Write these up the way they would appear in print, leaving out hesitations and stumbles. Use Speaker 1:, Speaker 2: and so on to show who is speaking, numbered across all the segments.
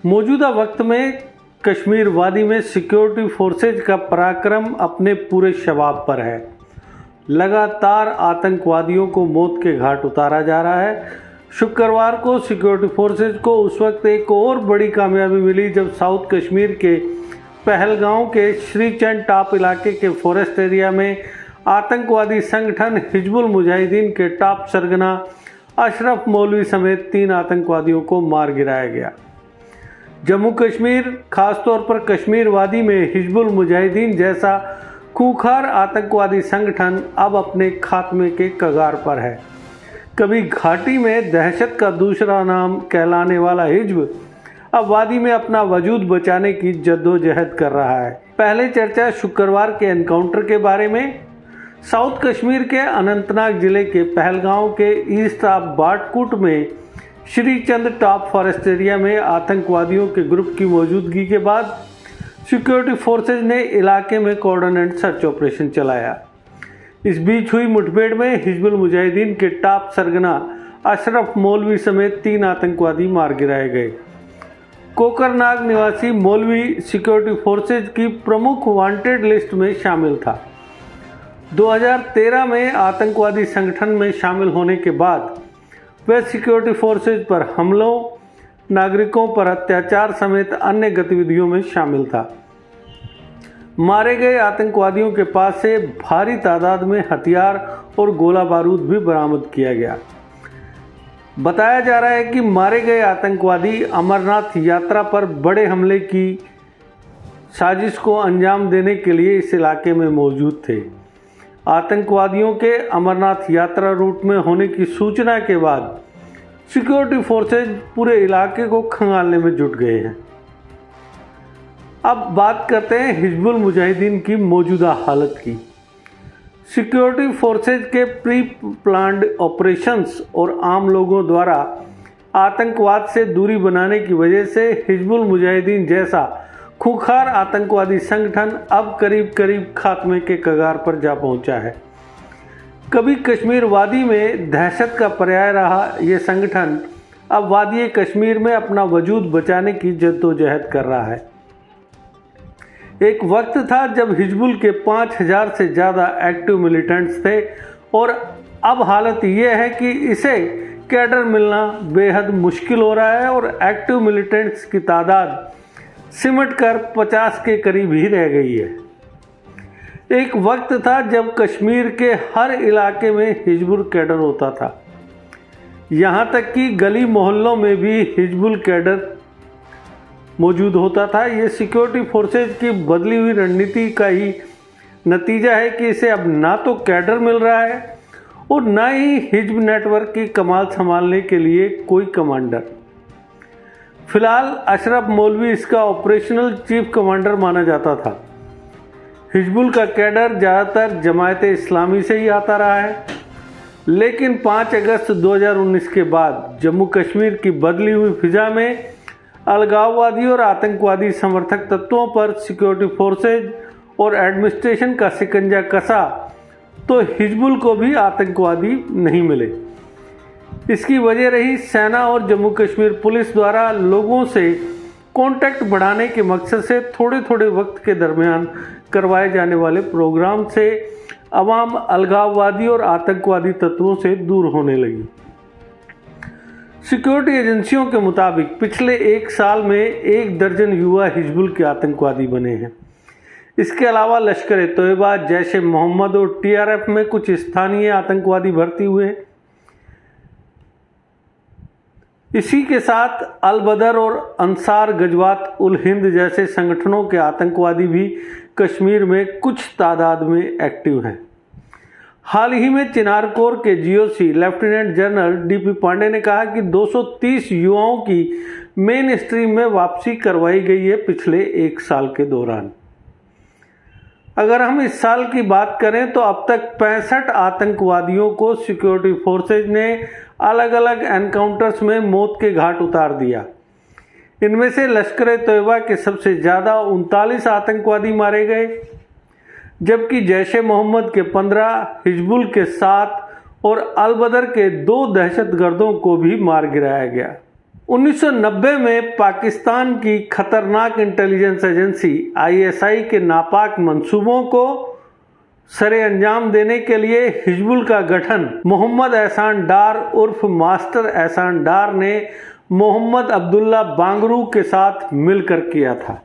Speaker 1: मौजूदा वक्त में कश्मीर वादी में सिक्योरिटी फोर्सेज का पराक्रम अपने पूरे शबाब पर है। लगातार आतंकवादियों को मौत के घाट उतारा जा रहा है। शुक्रवार को सिक्योरिटी फोर्सेज को उस वक्त एक और बड़ी कामयाबी मिली जब साउथ कश्मीर के पहलगांव के श्रीचंद टॉप इलाके के फॉरेस्ट एरिया में आतंकवादी संगठन हिजबुल मुजाहिदीन के टॉप सरगना अशरफ मौलवी समेत 3 आतंकवादियों को मार गिराया गया। जम्मू कश्मीर, खासतौर पर कश्मीर वादी में हिजबुल मुजाहिदीन जैसा खूंखार आतंकवादी संगठन अब अपने खात्मे के कगार पर है। कभी घाटी में दहशत का दूसरा नाम कहलाने वाला हिजब अब वादी में अपना वजूद बचाने की जद्दोजहद कर रहा है। पहले चर्चा शुक्रवार के एनकाउंटर के बारे में। साउथ कश्मीर के अनंतनाग जिले के पहलगांव के ईस्ट ऑफ बाटकुट में श्रीचंद टॉप फॉरेस्ट एरिया में आतंकवादियों के ग्रुप की मौजूदगी के बाद सिक्योरिटी फोर्सेज ने इलाके में कॉर्डन एंड सर्च ऑपरेशन चलाया। इस बीच हुई मुठभेड़ में हिजबुल मुजाहिदीन के टॉप सरगना अशरफ मौलवी समेत 3 आतंकवादी मार गिराए गए। कोकरनाग निवासी मौलवी सिक्योरिटी फोर्सेज की प्रमुख वांटेड लिस्ट में शामिल था। 2013 में आतंकवादी संगठन में शामिल होने के बाद वह सिक्योरिटी फोर्सेज पर हमलों, नागरिकों पर अत्याचार समेत अन्य गतिविधियों में शामिल था। मारे गए आतंकवादियों के पास से भारी तादाद में हथियार और गोला बारूद भी बरामद किया गया। बताया जा रहा है कि मारे गए आतंकवादी अमरनाथ यात्रा पर बड़े हमले की साजिश को अंजाम देने के लिए इस इलाके में मौजूद थे। आतंकवादियों के अमरनाथ यात्रा रूट में होने की सूचना के बाद सिक्योरिटी फोर्सेज पूरे इलाके को खंगालने में जुट गए हैं। अब बात करते हैं हिजबुल मुजाहिदीन की मौजूदा हालत की। सिक्योरिटी फोर्सेज के प्री प्लान्ड ऑपरेशंस और आम लोगों द्वारा आतंकवाद से दूरी बनाने की वजह से हिजबुल मुजाहिदीन जैसा खूंखार आतंकवादी संगठन अब करीब करीब खात्मे के कगार पर जा पहुंचा है। कभी कश्मीर वादी में दहशत का पर्याय रहा यह संगठन अब वादी कश्मीर में अपना वजूद बचाने की जद्दोजहद कर रहा है। एक वक्त था जब हिजबुल के 5000 से ज़्यादा एक्टिव मिलिटेंट्स थे और अब हालत यह है कि इसे कैडर मिलना बेहद मुश्किल हो रहा है और एक्टिव मिलिटेंट्स की तादाद सिमट कर 50 के करीब ही रह गई है। एक वक्त था जब कश्मीर के हर इलाके में हिजबुल कैडर होता था। यहाँ तक कि गली मोहल्लों में भी हिजबुल कैडर मौजूद होता था। ये सिक्योरिटी फोर्सेज की बदली हुई रणनीति का ही नतीजा है कि इसे अब ना तो कैडर मिल रहा है और ना ही हिजब नेटवर्क की कमाल संभालने के लिए कोई कमांडर। फिलहाल अशरफ मौलवी इसका ऑपरेशनल चीफ कमांडर माना जाता था। हिजबुल का कैडर ज़्यादातर जमायत इस्लामी से ही आता रहा है, लेकिन 5 अगस्त 2019 के बाद जम्मू कश्मीर की बदली हुई फिजा में अलगाववादी और आतंकवादी समर्थक तत्वों पर सिक्योरिटी फोर्सेज और एडमिनिस्ट्रेशन का शिकंजा कसा तो हिजबुल को भी आतंकवादी नहीं मिले। इसकी वजह रही सेना और जम्मू कश्मीर पुलिस द्वारा लोगों से कांटेक्ट बढ़ाने के मकसद से थोड़े थोड़े वक्त के दरमियान करवाए जाने वाले प्रोग्राम से अवाम अलगाववादी और आतंकवादी तत्वों से दूर होने लगी। सिक्योरिटी एजेंसियों के मुताबिक पिछले 1 साल में 1 दर्जन युवा हिजबुल के आतंकवादी बने हैं। इसके अलावा लश्कर-ए-तोयबा, जैश-ए-मोहम्मद और टीआरएफ में कुछ स्थानीय आतंकवादी भर्ती हुए। इसी के साथ अल-बदर और अंसार गजवात उल हिंद जैसे संगठनों के आतंकवादी भी कश्मीर में कुछ तादाद में एक्टिव हैं। हाल ही में चिनारकोर के GOC lieutenant general DP Pandey ने कहा कि 230 युवाओं की मेन स्ट्रीम में वापसी करवाई गई है पिछले 1 साल के दौरान। अगर हम इस साल की बात करें तो अब तक 65 आतंकवादियों को सिक्योरिटी फोर्सेज ने अलग अलग एनकाउंटर्स में मौत के घाट उतार दिया। इनमें से लश्कर-ए-तोयबा के सबसे ज़्यादा 39 आतंकवादी मारे गए, जबकि जैश-ए-मोहम्मद के 15, हिजबुल के 7 और अल-बदर के 2 दहशतगर्दों को भी मार गिराया गया। 1990 में पाकिस्तान की खतरनाक इंटेलिजेंस एजेंसी ISI के नापाक मंसूबों को सरे अंजाम देने के लिए हिजबुल का गठन मोहम्मद एहसान डार उर्फ मास्टर एहसान डार ने मोहम्मद अब्दुल्ला बांगरू के साथ मिलकर किया था।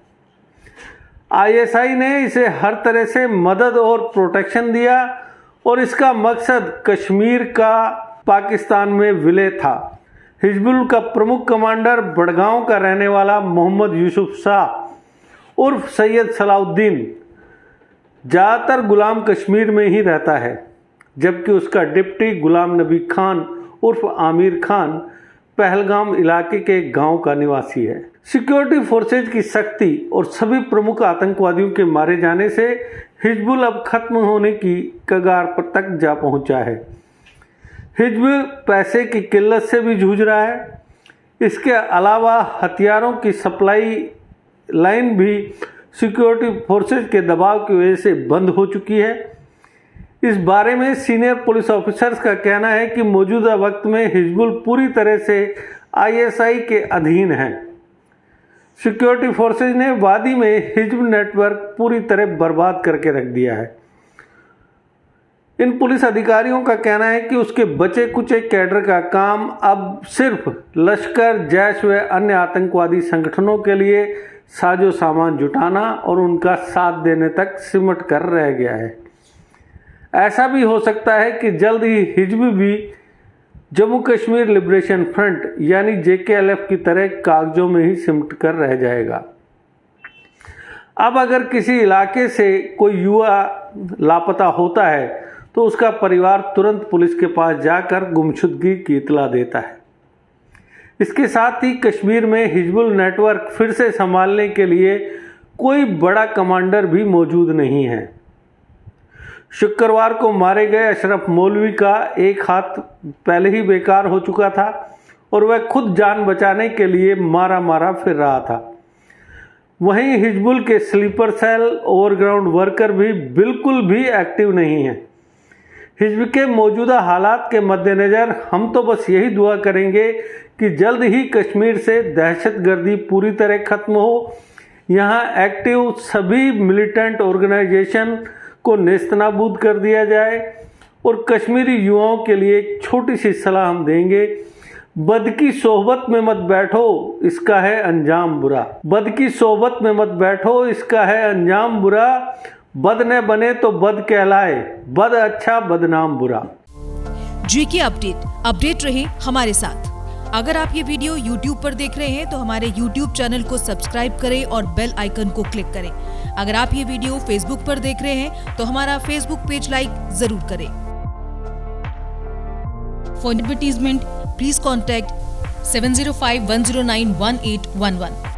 Speaker 1: ISI ने इसे हर तरह से मदद और प्रोटेक्शन दिया और इसका मकसद कश्मीर का पाकिस्तान में विलय था। हिजबुल का प्रमुख कमांडर बड़गांव का रहने वाला मोहम्मद यूसुफ शाह उर्फ सैयद सलाउद्दीन ज़्यादातर गुलाम कश्मीर में ही रहता है, जबकि उसका डिप्टी गुलाम नबी खान उर्फ आमिर खान पहलगाम इलाके के गांव का निवासी है। सिक्योरिटी फोर्सेज की सख्ती और सभी प्रमुख आतंकवादियों के मारे जाने से हिजबुल अब खत्म होने की कगार पर तक जा पहुंचा है। हिजबुल पैसे की किल्लत से भी जूझ रहा है। इसके अलावा हथियारों की सप्लाई लाइन भी सिक्योरिटी फोर्सेज के दबाव की वजह से बंद हो चुकी है। इस बारे में सीनियर पुलिस ऑफिसर्स का कहना है कि मौजूदा वक्त में हिजबुल पूरी तरह से ISI के अधीन है। सिक्योरिटी फोर्सेज ने वादी में हिजबुल नेटवर्क पूरी तरह बर्बाद करके रख दिया है। इन पुलिस अधिकारियों का कहना है कि उसके बचे कुचे कैडर का काम अब सिर्फ लश्कर, जैश व अन्य आतंकवादी संगठनों के लिए साजो सामान जुटाना और उनका साथ देने तक सिमट कर रह गया है। ऐसा भी हो सकता है कि जल्द ही हिजबुल भी जम्मू कश्मीर लिबरेशन फ्रंट यानी JKLF की तरह कागजों में ही सिमट कर रह जाएगा। अब अगर किसी इलाके से कोई युवा लापता होता है तो उसका परिवार तुरंत पुलिस के पास जाकर गुमशुदगी की इतला देता है। इसके साथ ही कश्मीर में हिजबुल नेटवर्क फिर से संभालने के लिए कोई बड़ा कमांडर भी मौजूद नहीं है। शुक्रवार को मारे गए अशरफ मौलवी का एक हाथ पहले ही बेकार हो चुका था और वह खुद जान बचाने के लिए मारा फिर रहा था। वहीं हिजबुल के स्लीपर सेल, ओवरग्राउंड वर्कर भी बिल्कुल भी एक्टिव नहीं है। हिजबुल के मौजूदा हालात के मद्देनज़र हम तो बस यही दुआ करेंगे कि जल्द ही कश्मीर से दहशतगर्दी पूरी तरह खत्म हो, यहाँ एक्टिव सभी मिलिटेंट ऑर्गेनाइजेशन को नेस्तनाबूद कर दिया जाए और कश्मीरी युवाओं के लिए एक छोटी सी सलाह हम देंगे, बद की सोहबत में मत बैठो, इसका है अंजाम बुरा। बद की सोहबत में मत बैठो, इसका है अंजाम बुरा। बद न बने तो बद कहलाए, बद अच्छा बदनाम बुरा।
Speaker 2: GK अपडेट रहे हमारे साथ। अगर आप ये वीडियो YouTube पर देख रहे हैं तो हमारे YouTube चैनल को सब्सक्राइब करें और बेल आइकन को क्लिक करें। अगर आप ये वीडियो Facebook पर देख रहे हैं तो हमारा Facebook पेज लाइक जरूर करें। For advertisement please contact 7051091811।